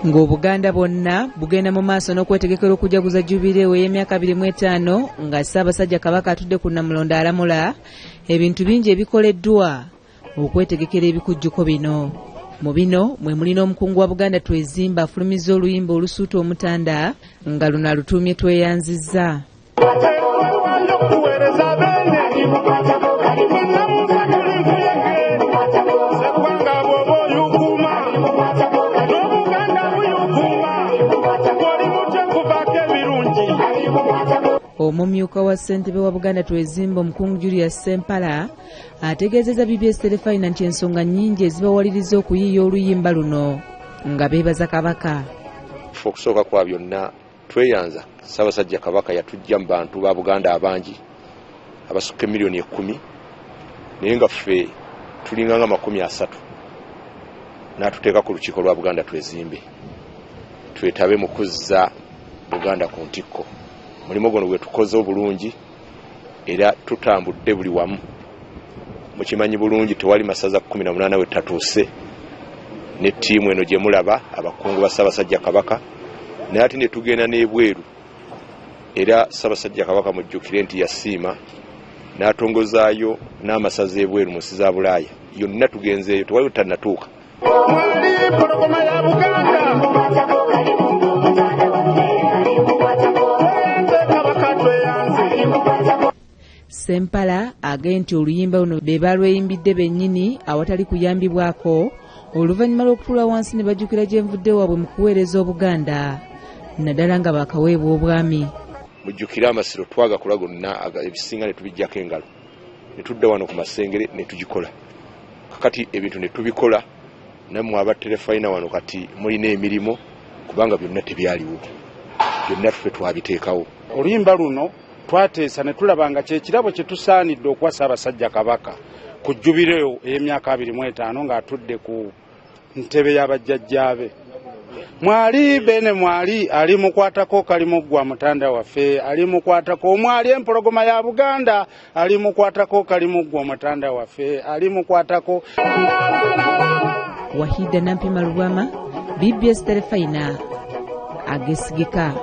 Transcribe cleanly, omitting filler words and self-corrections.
ng'Obuganda bwonna bugenda mu maaso n'okwetegekera okujaguza Jubilee ey'emyaka 25 nga Ssaabasajja Kabaka atudde ku Namulondo alamula, ebintu bingi ebikoleddwa okwetegekera ebikujjuko bino. Mu bino mwe mulina omukungu wa Buganda Twezimba afulumizza oluyimba olusuuta omutanda nga luno alutuumye Tweyanzizza. Omumyuka wa ssentebe wa Buganda Twezimba omukungu Julius Sempala ategeezezza BBS Telefayina nti ensonga nnyingi ezibawaliriza okuyiiya oluyimba luno nga beebaza Kabaka. Okusooka kwa byonna tweyanza Ssaabasajja Kabaka yatujja mu bantu ba Buganda abangi abasukka miliyoni 10 naye nga ffe tulinga nga 30 n'atuteeka ku lukiiko lwa Buganda Twezimbe twetabe mu kuzza Buganda ku ntikko. Mulimo gono gwe tukoze obulungi era tutambudde buli wamu. Mukimanyi bulungi tewali masaza 18 we tatuuse ne ttiimu eno gye mulaba abakungu ba Ssaabasajja Kabaka naye ate ne tugenda n'ebweru era Ssaabasajja Kabaka mujjukire nti yasiima n'atongozaayo n'amasaza ebweru mu nsi za Bulaaya. Yonna tugenzeeyo tewali tannatuuka. Sempala agambye nti oluyimba luno be balweyimbidde bennyini awatali kuyambibwako oluvannyuma lw'okutuula wansi ne bajjukira gye nvudde waabwe mu kuweereza Obuganda naddala nga baakaweebwa obwami. Mujjukire amasiro twagakola gonna ebisinga ne tubijjako engalo ne tudda wano ku Masengere ne tugikola. Kakati ebintu ne tubikola nammwe aba Telefayina wano kati mulina emirimu kubanga byonna tebyaliwo, byonna ffe twabiteekawo. Oluyimba luno twateesa ne tulaba nga kye kirabo kye tusaanidde okuwa Ssaabasajja Kabaka ku Jubilee ey'emyaka 25 ng'atudde ku ntebe y'abajjajjaabe. Mwali bene mwali ali mukwatako kalimu gwa mutanda waffe, ali mukwatako omwali empologoma ya Buganda, ali mukwatako kalimu gwa mutanda waffe, ali mukwatako. Wahida Nampima Lubwama, BBS Telefayina, agesigika.